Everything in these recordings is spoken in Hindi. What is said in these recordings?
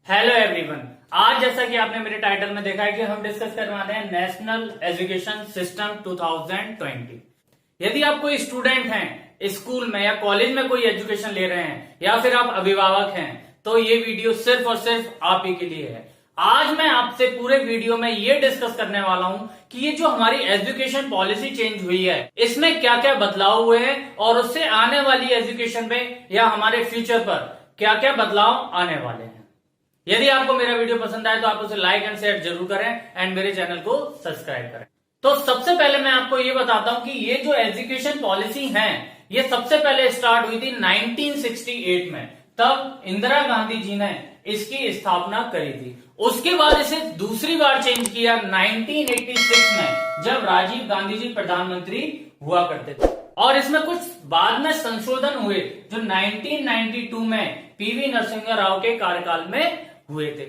Hello everyone. आज जैसा कि आपने मेरे टाइटल में देखा है कि हम डिस्कस करने वाले हैं नेशनल एजुकेशन सिस्टम 2020। यदि आप कोई स्टूडेंट हैं, स्कूल में या कॉलेज में कोई एजुकेशन ले रहे हैं या फिर आप अभिभावक हैं, तो ये वीडियो सिर्फ और सिर्फ आप ही के लिए है। आज मैं आपसे पूरे वीडियो में ये डिस्कस करने वाला हूं कि ये जो हमारी एजुकेशन पॉलिसी चेंज हुई है, इसमें क्या क्या बदलाव हुए हैं और उससे आने वाली एजुकेशन पे या हमारे फ्यूचर पर क्या क्या बदलाव आने वाले हैं। यदि आपको मेरा वीडियो पसंद आए तो आप उसे लाइक एंड शेयर जरूर करें एंड मेरे चैनल को सब्सक्राइब करें। तो सबसे पहले मैं आपको ये बताता हूं कि ये जो एजुकेशन पॉलिसी है, ये सबसे पहले स्टार्ट हुई थी 1968 में। तब इंदिरा गांधी जी ने इसकी स्थापना करी थी। उसके बाद इसे दूसरी बार चेंज किया 1986 में, जब राजीव गांधी जी प्रधानमंत्री हुआ करते थे। और इसमें कुछ बाद में संशोधन हुए जो 1992 में पीवी नरसिम्हा राव के कार्यकाल में हुए थे।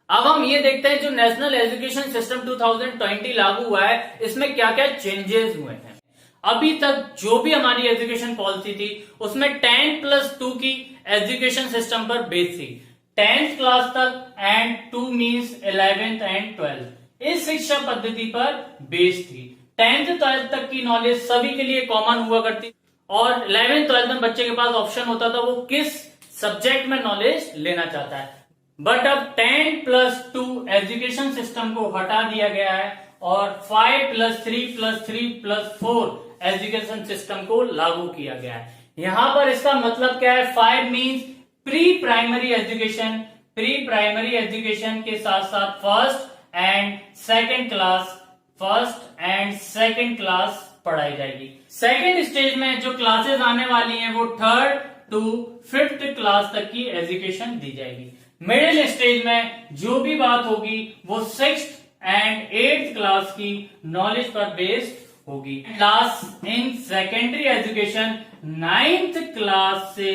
अब हम ये देखते हैं जो नेशनल एजुकेशन सिस्टम 2020 लागू हुआ है, इसमें क्या क्या चेंजेस हुए हैं। अभी तक जो भी हमारी एजुकेशन पॉलिसी थी उसमें 10+2 की एजुकेशन सिस्टम पर बेस थी। 10th क्लास तक and 2 means 11th and 12th इस शिक्षा पद्धति पर बेस थी। 10th 12th तक की नॉलेज सभी के लिए कॉमन हुआ करती और 11th 12th में बच्चे के पास ऑप्शन होता था वो किस सब्जेक्ट में नॉलेज लेना चाहता है। बट अब 10+2 एजुकेशन सिस्टम को हटा दिया गया है और 5+3+3+4 एजुकेशन सिस्टम को लागू किया गया है। यहां पर इसका मतलब क्या है? 5 means pre primary education. Pre primary education के साथ साथ फर्स्ट एंड सेकंड क्लास पढ़ाई जाएगी। सेकंड स्टेज में जो क्लासेस आने वाली हैं वो 3rd to 5th क्लास तक की एजुकेशन दी जाएगी। मिडिल स्टेज में जो भी बात होगी वो 6th एंड 8th क्लास की नॉलेज पर बेस्ड होगी। Class in secondary education 9th class से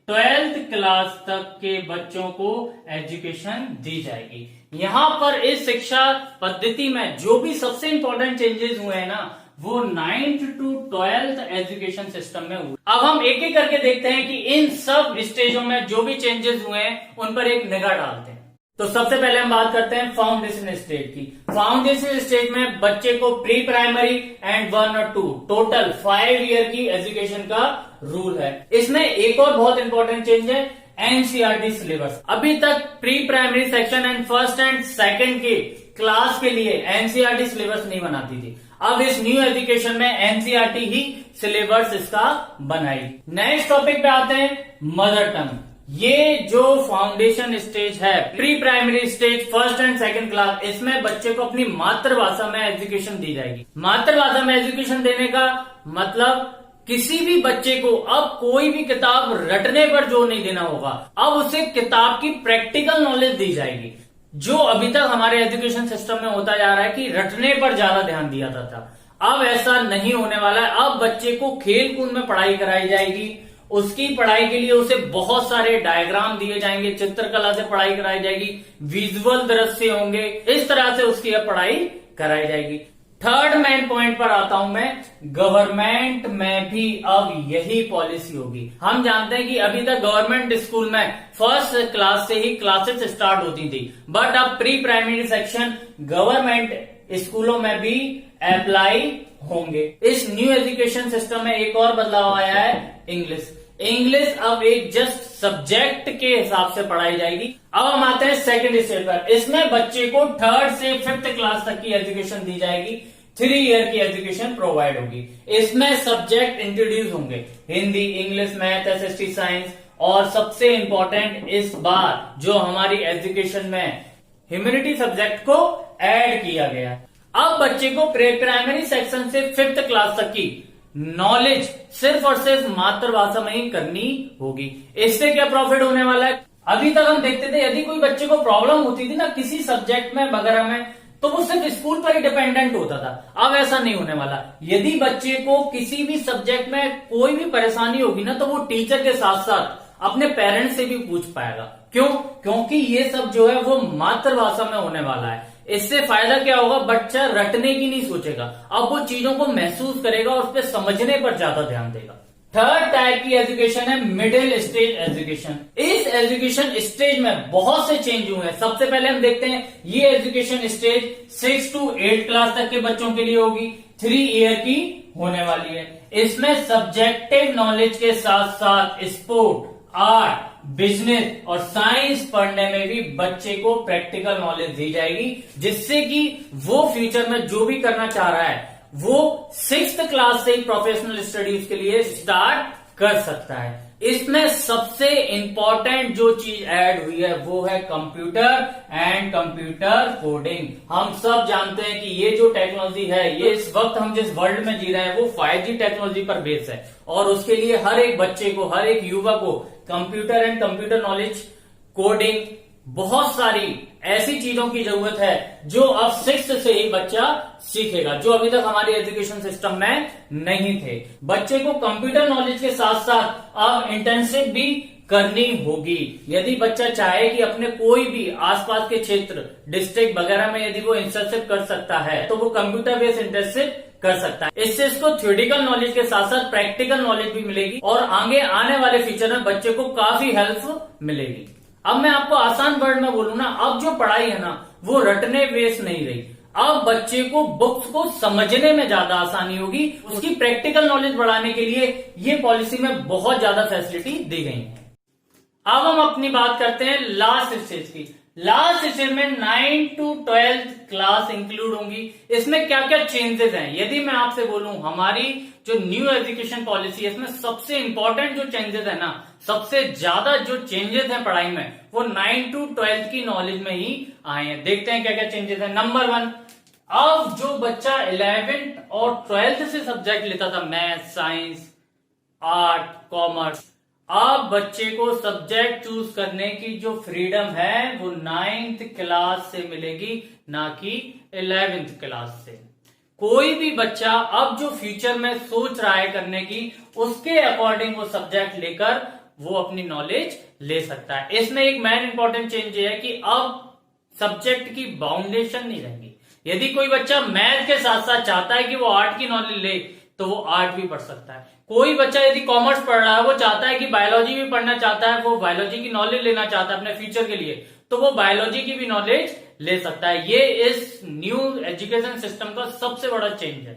12th क्लास तक के बच्चों को एजुकेशन दी जाएगी। यहां पर इस शिक्षा पद्धति में जो भी सबसे इंपॉर्टेंट चेंजेस हुए हैं ना, वो 9th to 12th education system में हुए। अब हम एक एक करके देखते हैं कि इन सब स्टेजों में जो भी चेंजेस हुए हैं उन पर एक निगाह डालते हैं। तो सबसे पहले हम बात करते हैं फाउंडेशन स्टेज की। फाउंडेशन स्टेज में बच्चे को प्री प्राइमरी एंड 1 और 2 टोटल 5 ईयर की एजुकेशन का रूल है। इसमें एक और बहुत इंपॉर्टेंट चेंज है एनसीईआरटी सिलेबस। अभी तक pre primary section and first and second के क्लास के लिए एनसीईआरटी सिलेबस नहीं बनाती थी। अब इस न्यू एजुकेशन में एनसीईआरटी ही सिलेबस इसका बनाई। नेक्स्ट टॉपिक पे आते हैं मदर टंग। ये जो फाउंडेशन स्टेज है, pre primary stage first and second class, इसमें बच्चे को अपनी मातृभाषा में एजुकेशन दी जाएगी। मातृभाषा में एजुकेशन देने का मतलब किसी भी बच्चे को अब कोई भी किताब रटने पर जोर नहीं देना होगा। अब उसे किताब की प्रैक्टिकल नॉलेज दी जाएगी। जो अभी तक हमारे एजुकेशन सिस्टम में होता जा रहा है कि रटने पर ज्यादा ध्यान दिया जाता था, अब ऐसा नहीं होने वाला है। अब बच्चे को खेल कूद में पढ़ाई कराई जाएगी। उसकी पढ़ाई के लिए उसे बहुत सारे डायग्राम दिए जाएंगे, चित्रकला से पढ़ाई कराई जाएगी, विजुअल दृश्य होंगे, इस तरह से उसकी अब पढ़ाई कराई जाएगी। थर्ड मेन पॉइंट पर आता हूं मैं, गवर्नमेंट में भी अब यही पॉलिसी होगी। हम जानते हैं कि अभी तक गवर्नमेंट स्कूल में फर्स्ट क्लास से ही क्लासेस स्टार्ट होती थी, बट अब प्री प्राइमरी सेक्शन गवर्नमेंट स्कूलों में भी अप्लाई होंगे। इस न्यू एजुकेशन सिस्टम में एक और बदलाव आया है इंग्लिश। इंग्लिश अब एक जस्ट सब्जेक्ट के हिसाब से पढ़ाई जाएगी। अब हम आते हैं सेकंड स्टेज पर। इसमें बच्चे को 3rd से 5th क्लास तक की एजुकेशन दी जाएगी। 3 ईयर की एजुकेशन प्रोवाइड होगी। इसमें सब्जेक्ट इंट्रोड्यूस होंगे, Hindi, English, math, SST, science, और सबसे इंपॉर्टेंट इस बार जो हमारी एजुकेशन में ह्यूमैनिटी सब्जेक्ट को ऐड किया गया। अब बच्चे को प्री प्राइमरी सेक्शन से 5th क्लास तक की नॉलेज सिर्फ और सिर्फ मातृभाषा में ही करनी होगी। इससे क्या प्रॉफिट होने वाला है? अभी तक हम देखते थे यदि कोई बच्चे को प्रॉब्लम होती थी ना किसी सब्जेक्ट में वगैरह में, तो वो सिर्फ स्कूल पर ही डिपेंडेंट होता था। अब ऐसा नहीं होने वाला। यदि बच्चे को किसी भी सब्जेक्ट में कोई भी परेशानी होगी ना, तो वो टीचर के साथ साथ अपने पेरेंट्स से भी पूछ पाएगा। क्यों? क्योंकि ये सब जो है वो मातृभाषा में होने वाला है। इससे फायदा क्या होगा? बच्चा रटने की नहीं सोचेगा, अब वो चीजों को महसूस करेगा और उस पर समझने पर ज्यादा ध्यान देगा। थर्ड टाइप की एजुकेशन है मिडिल स्टेज एजुकेशन। इस एजुकेशन स्टेज में बहुत से चेंज हुए हैं। सबसे पहले हम देखते हैं ये एजुकेशन स्टेज 6 to 8 क्लास तक के बच्चों के लिए होगी, 3 ईयर की होने वाली है। इसमें सब्जेक्टिव नॉलेज के साथ साथ स्पोर्ट, आर्ट, बिजनेस और साइंस पढ़ने में भी बच्चे को प्रैक्टिकल नॉलेज दी जाएगी, जिससे कि वो फ्यूचर में जो भी करना चाह रहा है वो 6th क्लास से ही प्रोफेशनल स्टडीज के लिए स्टार्ट कर सकता है। इसमें सबसे इंपॉर्टेंट जो चीज ऐड हुई है वो है कंप्यूटर एंड कंप्यूटर कोडिंग। हम सब जानते हैं कि ये जो टेक्नोलॉजी है, ये इस वक्त हम जिस वर्ल्ड में जी रहे हैं वो 5G टेक्नोलॉजी पर बेस है, और उसके लिए हर एक बच्चे को, हर एक युवा को computer and computer knowledge, coding, बहुत सारी ऐसी चीजों की जरूरत है जो अब 6th से ही बच्चा सीखेगा, जो अभी तक हमारे एजुकेशन सिस्टम में नहीं थे। बच्चे को कंप्यूटर नॉलेज के साथ साथ अब इंटर्नशिप भी करनी होगी। यदि बच्चा चाहे कि अपने कोई भी आसपास के क्षेत्र, डिस्ट्रिक्ट वगैरह में यदि वो इंटर्नशिप कर सकता है तो वो कंप्यूटर बेस्ड इंटर्नशिप कर सकता है। इससे इसको थ्योरेटिकल नॉलेज के साथ साथ प्रैक्टिकल नॉलेज भी मिलेगी और आगे आने वाले फ्यूचर में बच्चे को काफी हेल्प मिलेगी। अब मैं आपको आसान वर्ड में बोलूं ना, अब जो पढ़ाई है ना वो रटने बेस नहीं रही। अब बच्चे को बुक्स को समझने में ज्यादा आसानी होगी। उसकी प्रैक्टिकल नॉलेज बढ़ाने के लिए ये पॉलिसी में बहुत ज्यादा फैसिलिटी दी गई है। अब हम अपनी बात करते हैं लास्ट स्टेज की। लास्ट स्टेज में 9 to 12 क्लास इंक्लूड होंगी। इसमें क्या क्या चेंजेस हैं यदि मैं आपसे बोलूं, हमारी जो न्यू एजुकेशन पॉलिसी है इसमें सबसे इंपॉर्टेंट जो चेंजेस है ना, सबसे ज्यादा जो चेंजेस हैं पढ़ाई में वो 9 to 12 की नॉलेज में ही आए हैं। देखते हैं क्या क्या चेंजेस है। नंबर 1, अब जो बच्चा 11th और 12th से सब्जेक्ट लेता था, मैथ, साइंस, आर्ट, कॉमर्स, अब बच्चे को सब्जेक्ट चूज करने की जो फ्रीडम है वो 9th क्लास से मिलेगी, ना कि 11th क्लास से। कोई भी बच्चा अब जो फ्यूचर में सोच रहा है करने की, उसके अकॉर्डिंग वो सब्जेक्ट लेकर वो अपनी नॉलेज ले सकता है। इसमें एक मेन इंपॉर्टेंट चेंज ये है कि अब सब्जेक्ट की बाउंडेशन नहीं रहेगी। यदि कोई बच्चा मैथ के साथ साथ चाहता है कि वो आर्ट की नॉलेज ले तो वो आर्ट भी पढ़ सकता है। कोई बच्चा यदि कॉमर्स पढ़ रहा है, वो चाहता है कि बायोलॉजी भी पढ़ना चाहता है, वो बायोलॉजी की नॉलेज लेना चाहता है अपने फ्यूचर के लिए, तो वो बायोलॉजी की भी नॉलेज ले सकता है। ये इस न्यू एजुकेशन सिस्टम का सबसे बड़ा चेंज है।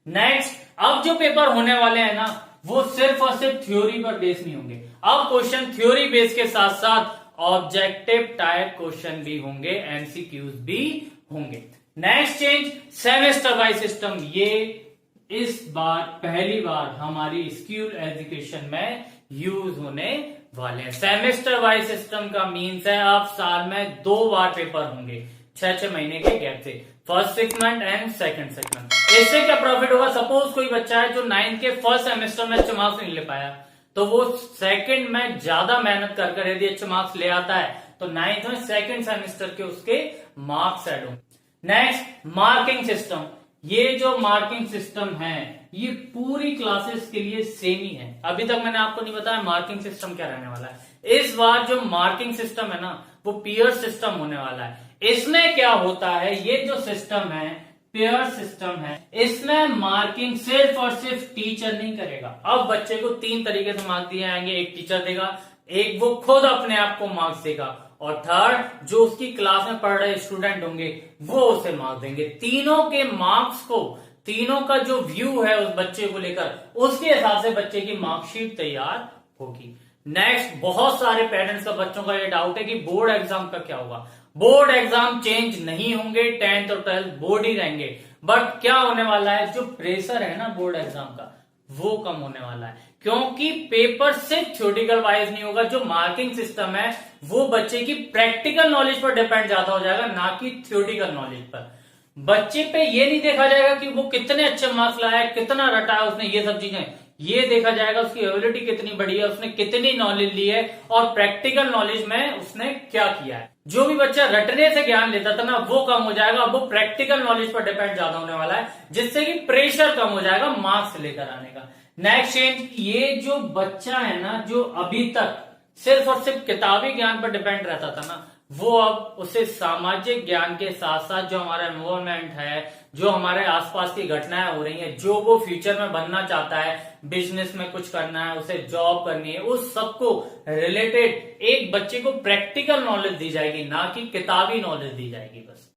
नेक्स्ट, अब जो पेपर होने वाले हैं ना वो सिर्फ और सिर्फ थ्योरी पर बेस नहीं होंगे। अब क्वेश्चन थ्योरी बेस के साथ साथ ऑब्जेक्टिव टाइप क्वेश्चन भी होंगे, एमसीक्यूज भी होंगे। Next change, semester wise system. ये इस बार पहली बार हमारी स्कूल एजुकेशन में यूज होने वाले हैं। सेमेस्टर वाइज सिस्टम का मीन्स है अब साल में 2 बार पेपर होंगे 6-6 महीने के गैप से, first segment and second segment. इससे क्या प्रॉफिट होगा? सपोज कोई बच्चा है जो 9th के फर्स्ट सेमेस्टर में अच्छे मार्क्स नहीं ले पाया, तो वो सेकंड में ज्यादा मेहनत कर यदि अच्छे मार्क्स ले आता है तो 9th में सेकंड सेमेस्टर के उसके मार्क्स ऐड होंगे। Next, marking system. ये जो मार्किंग सिस्टम है ये पूरी क्लासेस के लिए सेम ही है। अभी तक मैंने आपको नहीं बताया मार्किंग सिस्टम क्या रहने वाला है। इस बार जो मार्किंग सिस्टम है ना वो पेयर सिस्टम होने वाला है। इसमें क्या होता है, ये जो सिस्टम है पेयर सिस्टम है, इसमें मार्किंग सिर्फ और सिर्फ टीचर नहीं करेगा। अब बच्चे को 3 तरीके से मार्क्स दिए जाएंगे, एक टीचर देगा, एक वो खुद अपने आप को मार्क्स देगा, और थर्ड जो उसकी क्लास में पढ़ रहे स्टूडेंट होंगे वो उसे मार्क्स देंगे। तीनों के मार्क्स को, तीनों का जो व्यू है उस बच्चे को लेकर, उसके हिसाब से बच्चे की मार्कशीट तैयार होगी। नेक्स्ट, बहुत सारे पेरेंट्स का, बच्चों का ये डाउट है कि बोर्ड एग्जाम का क्या होगा। बोर्ड एग्जाम चेंज नहीं होंगे, 10th और 12th बोर्ड ही रहेंगे, बट क्या होने वाला है, जो प्रेशर है ना बोर्ड एग्जाम का वो कम होने वाला है, क्योंकि पेपर सिर्फ थ्योरेटिकल वाइज नहीं होगा। जो मार्किंग सिस्टम है वो बच्चे की प्रैक्टिकल नॉलेज पर डिपेंड ज्यादा हो जाएगा, ना कि थ्योरेटिकल नॉलेज पर। बच्चे पे ये नहीं देखा जाएगा कि वो कितने अच्छे मार्क्स लाया है, कितना रटा है उसने, ये सब चीजें। ये देखा जाएगा उसकी एबिलिटी कितनी बड़ी है, उसने कितनी नॉलेज ली है और प्रैक्टिकल नॉलेज में उसने क्या किया है। जो भी बच्चा रटने से ज्ञान लेता था ना वो कम हो जाएगा, वो प्रैक्टिकल नॉलेज पर डिपेंड ज्यादा होने वाला है, जिससे कि प्रेशर कम हो जाएगा मार्क्स लेकर आने का। नेक्स्ट चेंज, ये जो बच्चा है ना जो अभी तक सिर्फ और सिर्फ किताबी ज्ञान पर डिपेंड रहता था ना, वो अब उसे सामाजिक ज्ञान के साथ साथ जो हमारा एनवायरमेंट है, जो हमारे आसपास की घटनाएं हो रही हैं, जो वो फ्यूचर में बनना चाहता है, बिजनेस में कुछ करना है, उसे जॉब करनी है, उस सबको रिलेटेड एक बच्चे को प्रैक्टिकल नॉलेज दी जाएगी, ना कि किताबी नॉलेज दी जाएगी बस।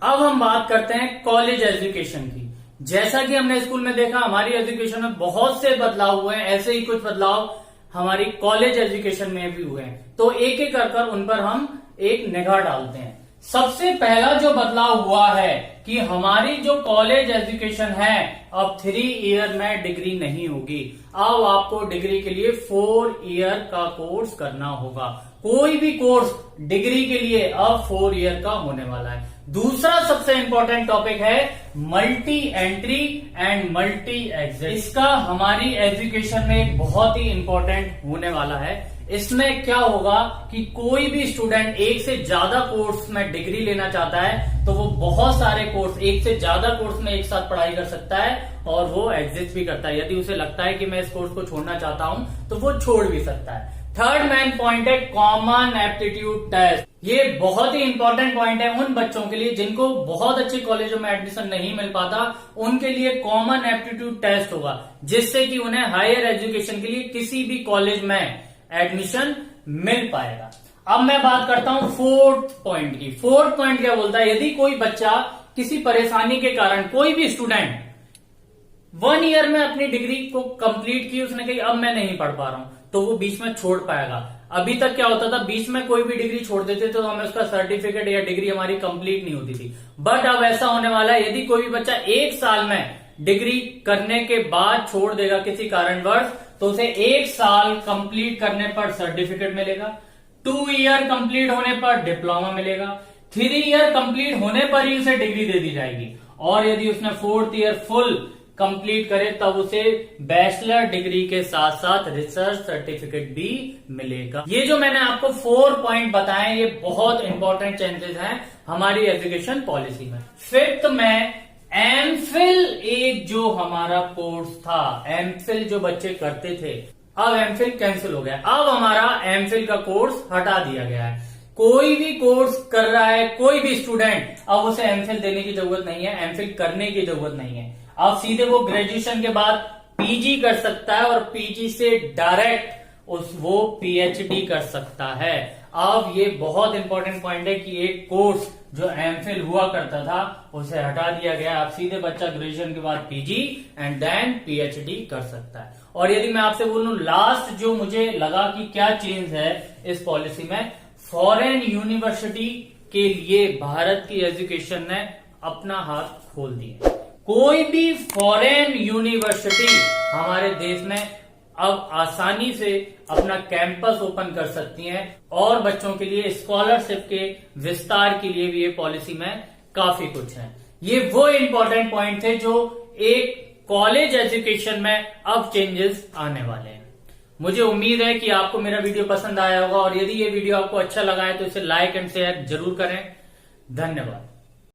अब हम बात करते हैं कॉलेज एजुकेशन की। जैसा कि हमने स्कूल में देखा, हमारी एजुकेशन में बहुत से बदलाव हुए हैं, ऐसे ही कुछ बदलाव हमारी कॉलेज एजुकेशन में भी हुए हैं। तो एक एक कर उन पर हम एक निगाह डालते हैं। सबसे पहला जो बदलाव हुआ है कि हमारी जो कॉलेज एजुकेशन है, अब 3 ईयर में डिग्री नहीं होगी। अब आपको डिग्री के लिए 4 ईयर का कोर्स करना होगा। कोई भी कोर्स डिग्री के लिए अब 4 ईयर का होने वाला है। दूसरा सबसे इंपॉर्टेंट टॉपिक है multi entry and multi exit. इसका हमारी एजुकेशन में बहुत ही इंपॉर्टेंट होने वाला है। इसमें क्या होगा कि कोई भी स्टूडेंट एक से ज्यादा कोर्स में डिग्री लेना चाहता है तो वो बहुत सारे कोर्स, एक से ज्यादा कोर्स में एक साथ पढ़ाई कर सकता है और वो एग्जिट भी करता है। यदि उसे लगता है कि मैं इस कोर्स को छोड़ना चाहता हूं तो वो छोड़ भी सकता है। थर्ड मेन पॉइंट है कॉमन एप्टीट्यूड टेस्ट। ये बहुत ही इंपॉर्टेंट पॉइंट है उन बच्चों के लिए जिनको बहुत अच्छे कॉलेजों में एडमिशन नहीं मिल पाता। उनके लिए कॉमन एप्टीट्यूड टेस्ट होगा, जिससे कि उन्हें हायर एजुकेशन के लिए किसी भी कॉलेज में एडमिशन मिल पाएगा। अब मैं बात करता हूं फोर्थ पॉइंट की। फोर्थ पॉइंट क्या बोलता है, यदि कोई बच्चा किसी परेशानी के कारण, कोई भी स्टूडेंट 1 ईयर में अपनी डिग्री को कंप्लीट की, उसने कही अब मैं नहीं पढ़ पा रहा हूं, तो वो बीच में छोड़ पाएगा। अभी तक क्या होता था, बीच में कोई भी डिग्री छोड़ देते तो हमें उसका सर्टिफिकेट या डिग्री हमारी कंप्लीट नहीं होती थी। बट अब ऐसा होने वाला है, यदि कोई भी बच्चा 1 साल में डिग्री करने के बाद छोड़ देगा किसी कारणवश, तो उसे 1 साल कंप्लीट करने पर सर्टिफिकेट मिलेगा, 2 ईयर कंप्लीट होने पर डिप्लोमा मिलेगा, 3 ईयर कंप्लीट होने पर ही उसे डिग्री दे दी जाएगी, और यदि उसने 4th ईयर फुल कंप्लीट करे तब उसे बैचलर डिग्री के साथ साथ रिसर्च सर्टिफिकेट भी मिलेगा। ये जो मैंने आपको 4 पॉइंट बताए, ये बहुत इंपॉर्टेंट चेंजेस हैं हमारी एजुकेशन पॉलिसी में। 5th में एमफिल एक जो हमारा कोर्स था, एमफिल जो बच्चे करते थे, अब एमफिल कैंसिल हो गया। अब हमारा एमफिल का कोर्स हटा दिया गया है। कोई भी कोर्स कर रहा है कोई भी स्टूडेंट, अब उसे एमफिल देने की जरूरत नहीं है, एमफिल करने की जरूरत नहीं है। अब सीधे वो ग्रेजुएशन के बाद पीजी कर सकता है और पीजी से डायरेक्ट वो पीएचडी कर सकता है। अब ये बहुत इंपॉर्टेंट पॉइंट है कि एक कोर्स जो एमफिल हुआ करता था उसे हटा दिया गया। अब सीधे बच्चा ग्रेजुएशन के बाद पीजी एंड देन पीएचडी कर सकता है। और यदि मैं आपसे बोलूं लास्ट जो मुझे लगा कि क्या चेंज है इस पॉलिसी में, फॉरेन यूनिवर्सिटी के लिए भारत की एजुकेशन ने अपना हाथ खोल दिया। कोई भी फॉरेन यूनिवर्सिटी हमारे देश में अब आसानी से अपना कैंपस ओपन कर सकती हैं और बच्चों के लिए स्कॉलरशिप के विस्तार के लिए भी ये पॉलिसी में काफी कुछ है। ये वो इंपॉर्टेंट पॉइंट थे जो एक कॉलेज एजुकेशन में अब चेंजेस आने वाले हैं। मुझे उम्मीद है कि आपको मेरा वीडियो पसंद आया होगा, और यदि ये वीडियो आपको अच्छा लगा है तो इसे लाइक एंड शेयर जरूर करें। धन्यवाद।